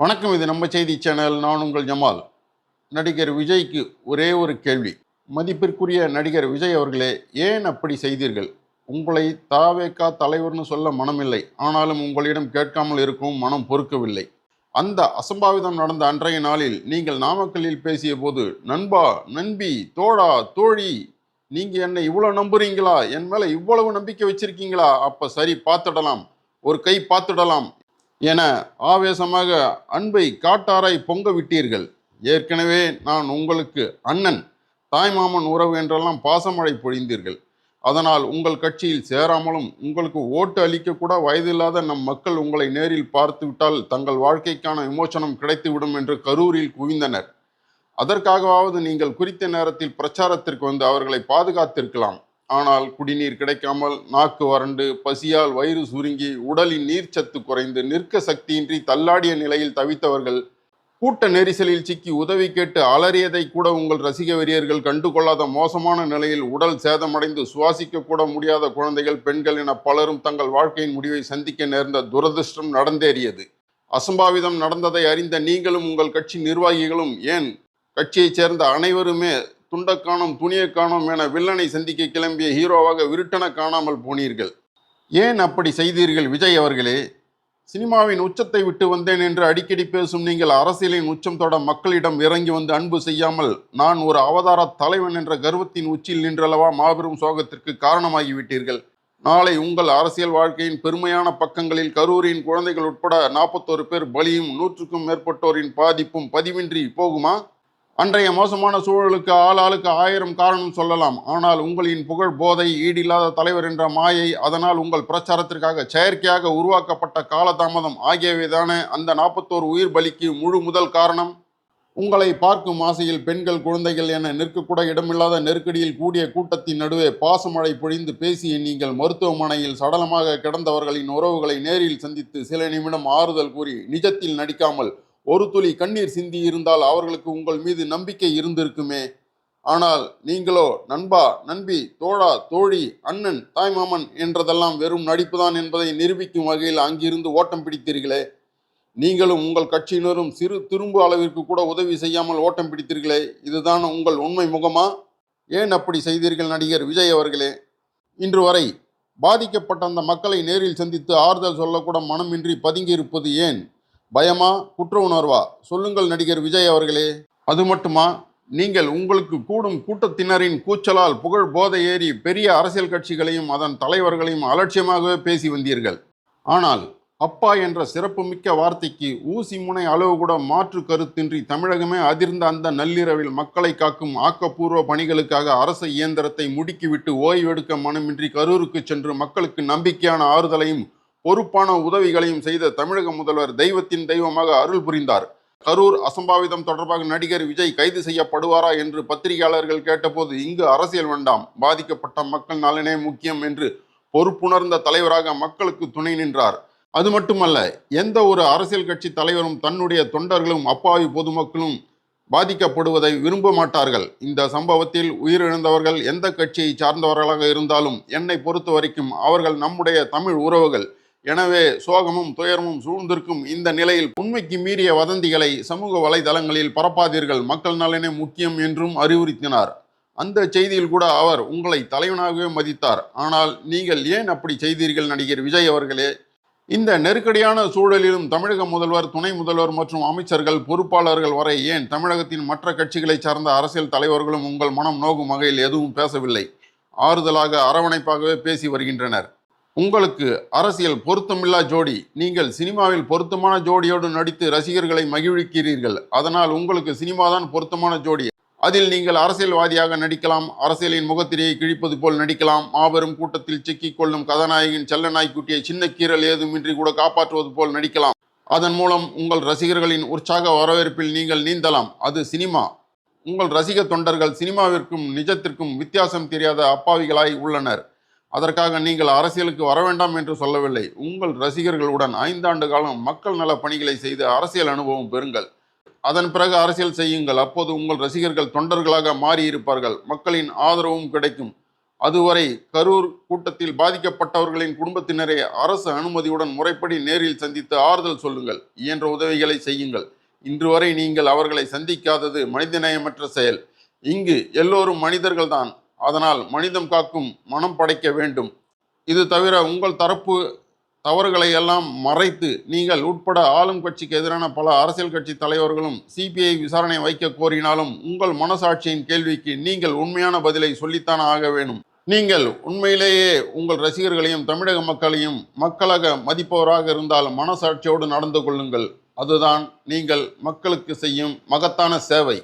வணக்கம். இது நம்ம செய்தி சேனல். நான் உங்கள் ஜமால். நடிகர் விஜய்க்கு ஒரே ஒரு கேள்வி. மதிப்பிற்குரிய நடிகர் விஜய் அவர்களே, ஏன் அப்படி செய்தீர்கள்? உங்களை தாவேகா தலைவர்னு சொல்ல மனமில்லை. ஆனாலும் உங்களிடம் கேட்காமல் இருக்கவும் மனம் பொறுக்கவில்லை. அந்த அசம்பாவிதம் நடந்த அன்றைய நாளில் நீங்கள் நாமக்கல்லில் பேசிய போது, நண்பா, நண்பி, தோழா, தோழி, நீங்க என்னை இவ்வளவு நம்புறீங்களா? என் மேல இவ்வளவு நம்பிக்கை வச்சிருக்கீங்களா? அப்ப சரி, பார்த்துடலாம், ஒரு கை பார்த்துடலாம் என ஆவேசமாக அன்பை காட்டாராய் பொங்க விட்டீர்கள். ஏற்கனவே நான் உங்களுக்கு அண்ணன், தாய்மாமன் உறவு என்றெல்லாம் பாசமழை பொழிந்தீர்கள். அதனால் உங்கள் கட்சியில் சேராமலும் உங்களுக்கு ஓட்டு அளிக்க கூட வயதில்லாத நம் மக்கள் உங்களை நேரில் பார்த்து விட்டால் தங்கள் வாழ்க்கைக்கான விமோசனம் கிடைத்துவிடும் என்று கரூரில் குவிந்தனர். அதற்காகவாவது நீங்கள் குறித்த நேரத்தில் பிரச்சாரத்திற்கு வந்து அவர்களை பாதுகாத்திருக்கலாம். ஆனால் குடிநீர் கிடைக்காமல், நாக்கு வறண்டு, பசியால் வயிறு சுருங்கி, உடலின் நீர்ச்சத்து குறைந்து, நிற்க சக்தியின்றி தள்ளாடிய நிலையில் தவித்தவர்கள், கூட்ட நெரிசலில் சிக்கி உதவி கேட்டு அலறியதை கூட உங்கள் ரசிக வெறியர்கள் கண்டுகொள்ளாத மோசமான நிலையில் உடல் சேதமடைந்து சுவாசிக்க கூட முடியாத குழந்தைகள், பெண்கள் என பலரும் தங்கள் வாழ்க்கையின் முடிவை சந்திக்க நேர்ந்த துரதிருஷ்டம் நடந்தேறியது. அசம்பாவிதம் நடந்ததை அறிந்த நீங்களும் உங்கள் கட்சி நிர்வாகிகளும், ஏன் கட்சியைச் சேர்ந்த அனைவருமே துண்ட காணோம் துணியை காணோம் என வில்லனை சந்திக்க கிளம்பிய ஹீரோவாக விருட்டன காணாமல் போனீர்கள். ஏன் அப்படி செய்தீர்கள் விஜய் அவர்களே? சினிமாவின் உச்சத்தை விட்டு வந்தேன் என்று அடிக்கடி பேசும் நீங்கள் அரசியலின் உச்சம் தொட மக்களிடம் இறங்கி வந்து அன்பு செய்யாமல், நான் ஒரு அவதார தலைவன் என்ற கர்வத்தின் உச்சியில் நின்றளவா மாபெரும் சோகத்திற்கு காரணமாகிவிட்டீர்கள். நாளை உங்கள் அரசியல் வாழ்க்கையின் பெருமையான பக்கங்களில் கரூரின் குழந்தைகள் உட்பட 41 பேர் பலியும் 100க்கும் மேற்பட்டோரின் பாதிப்பும் பதிவின்றி போகுமா? அன்றைய மோசமான சூழலுக்கு ஆளாளுக்கு 1000 காரணம் சொல்லலாம். ஆனால் உங்களின் புகழ், போதை, ஈடில்லாத தலைவர் என்ற மாயை, அதனால் உங்கள் பிரச்சாரத்திற்காக செயற்கையாக உருவாக்கப்பட்ட காலதாமதம் ஆகியவைதானே அந்த 41 உயிர் பலிக்கு முழு முதல் காரணம். உங்களை பார்க்கும் ஆசையில் பெண்கள், குழந்தைகள் என நிற்கக்கூட இடமில்லாத நெருக்கடியில் கூடிய கூட்டத்தின் நடுவே பாசமழை பொழிந்து பேசிய நீங்கள் மருத்துவமனையில் சடலமாக கிடந்தவர்களின் உறவுகளை நேரில் சந்தித்து சில நிமிடம் ஆறுதல் கூறி நிஜத்தில் நடிக்காமல் ஒரு துளி கண்ணீர் சிந்தி இருந்தால் அவர்களுக்கு உங்கள் மீது நம்பிக்கை இருந்திருக்குமே. ஆனால் நீங்களோ நண்பா, நண்பி, தோழா, தோழி, அண்ணன், தாய்மாமன் என்றதெல்லாம் வெறும் நடிப்புதான் என்பதை நிரூபிக்கும் வகையில் அங்கிருந்து ஓட்டம் பிடித்தீர்களே. நீங்களும் உங்கள் கட்சியினரும் சிறு திரும்பு அளவிற்கு கூட உதவி செய்யாமல் ஓட்டம் பிடித்தீர்களே. இதுதான் உங்கள் உண்மை முகமா? ஏன் அப்படி செய்தீர்கள் நடிகர் விஜய் அவர்களே? இன்று வரை பாதிக்கப்பட்ட அந்த மக்களை நேரில் சந்தித்து ஆறுதல் சொல்லக்கூட மனமின்றி பதுங்கியிருப்பது ஏன்? பயமா, குற்ற உணர்வா? சொல்லுங்கள் நடிகர் விஜய் அவர்களே. அது மட்டுமா? நீங்கள் உங்களுக்கு கூடும் கூட்டத்தினரின் கூச்சலால் புகழ் போதை ஏறி பெரிய அரசியல் கட்சிகளையும் அதன் தலைவர்களையும் அலட்சியமாகவே பேசி வந்தீர்கள். ஆனால் அப்பா என்ற சிறப்புமிக்க வார்த்தைக்கு ஊசி முனை அளவு கூட மாற்று கருத்தின்றி தமிழகமே அதிர்ந்த அந்த நள்ளிரவில் மக்களை காக்கும் ஆக்கப்பூர்வ பணிகளுக்காக அரசு இயந்திரத்தை முடுக்கிவிட்டு ஓய்வெடுக்க மனமின்றி கரூருக்கு சென்று மக்களுக்கு நம்பிக்கையான ஆறுதலையும் பொறுப்பான உதவிகளையும் செய்த தமிழக முதல்வர் தெய்வத்தின் தெய்வமாக அருள் புரிந்தார். கரூர் அசம்பாவிதம் தொடர்பாக நடிகர் விஜய் கைது செய்யப்படுவாரா என்று பத்திரிகையாளர்கள் கேட்டபோது, இங்கு அரசியல் வேண்டாம், பாதிக்கப்பட்ட மக்கள் நலனே முக்கியம் என்று பொறுப்புணர்ந்த தலைவராக மக்களுக்கு துணை நின்றார். அது மட்டுமல்ல, எந்த ஒரு அரசியல் கட்சி தலைவரும் தன்னுடைய தொண்டர்களும் அப்பாவி பொதுமக்களும் பாதிக்கப்படுவதை விரும்ப மாட்டார்கள். இந்த சம்பவத்தில் உயிரிழந்தவர்கள் எந்த கட்சியை சார்ந்தவர்களாக இருந்தாலும் என்னை பொறுத்த வரைக்கும் அவர்கள் நம்முடைய தமிழ் உறவுகள். எனவே சோகமும் துயரமும் சூழ்ந்திருக்கும் இந்த நிலையில் உண்மைக்கு மீறிய வதந்திகளை சமூக வலைதளங்களில் பரப்பாதீர்கள், மக்கள் நலனே முக்கியம் என்றும் அறிவுறுத்தினார். அந்த செய்தியில் கூட அவர் உங்களை தலைவனாகவே மதித்தார். ஆனால் நீங்கள் ஏன் அப்படி செய்தீர்கள் நடிகர் விஜய் அவர்களே? இந்த நெருக்கடியான சூழலிலும் தமிழக முதல்வர், துணை முதல்வர் மற்றும் அமைச்சர்கள், பொறுப்பாளர்கள் வரை ஏன் தமிழகத்தின் மற்ற கட்சிகளை சார்ந்த அரசியல் தலைவர்களும் உங்கள் மனம் நோகும் வகையில் எதுவும் பேசவில்லை. ஆறுதலாக, அரவணைப்பாகவே பேசி வருகின்றனர். உங்களுக்கு அரசியல் பொருத்தமில்லா ஜோடி. நீங்கள் சினிமாவில் பொருத்தமான ஜோடியோடு நடித்து ரசிகர்களை மகிழ்விக்கிறீர்கள். அதனால் உங்களுக்கு சினிமாதான் பொருத்தமான ஜோடி. அதில் நீங்கள் அரசியல்வாதியாக நடிக்கலாம், அரசியலின் முகத்திரையை கிழிப்பது போல் நடிக்கலாம், மாபெரும் கூட்டத்தில் சிக்கிக் கொள்ளும் கதாநாயகின் செல்ல நாய்க்குட்டியை சின்ன கீறல் ஏதுமின்றி கூட காப்பாற்றுவது போல் நடிக்கலாம். அதன் மூலம் உங்கள் ரசிகர்களின் உற்சாக வரவேற்பில் நீங்கள் நீந்தலாம். அது சினிமா. உங்கள் ரசிக தொண்டர்கள் சினிமாவிற்கும் நிஜத்திற்கும் வித்தியாசம் தெரியாத அப்பாவிகளாய் உள்ளனர். அதற்காக நீங்கள் அரசியலுக்கு வர வேண்டாம் என்று சொல்லவில்லை. உங்கள் ரசிகர்களுடன் 5 ஆண்டு காலம் மக்கள் நல பணிகளை செய்து அரசியல் அனுபவம் பெறுங்கள். அதன் பிறகு அரசியல் செய்யுங்கள். அப்போது உங்கள் ரசிகர்கள் தொண்டர்களாக மாறி இருப்பார்கள். மக்களின் ஆதரவும் கிடைக்கும். அதுவரை கரூர் கூட்டத்தில் பாதிக்கப்பட்டவர்களின் குடும்பத்தினரை அரசு அனுமதியுடன் முறைப்படி நேரில் சந்தித்து ஆறுதல் சொல்லுங்கள். இயன்ற உதவிகளை செய்யுங்கள். இன்று வரை நீங்கள் அவர்களை சந்திக்காதது மனிதநேயமற்ற செயல். இங்கு எல்லோரும் மனிதர்கள்தான். அதனால் மனிதம் காக்கும் மனம் படைக்க வேண்டும். இது தவிர உங்கள் தரப்பு தவறுகளை எல்லாம் மறைத்து நீங்கள் உட்பட ஆளும் கட்சிக்கு எதிரான பல அரசியல் கட்சி தலைவர்களும் சிபிஐ விசாரணை வைக்க கோரினாலும் உங்கள் மனசாட்சியின் கேள்விக்கு நீங்கள் உண்மையான பதிலை சொல்லித்தான் ஆக வேணும். நீங்கள் உண்மையிலேயே உங்கள் ரசிகர்களையும் தமிழக மக்களையும் மக்களாக மதிப்பவராக இருந்தால் மனசாட்சியோடு நடந்து கொள்ளுங்கள். அதுதான் நீங்கள் மக்களுக்கு செய்யும் மகத்தான சேவை.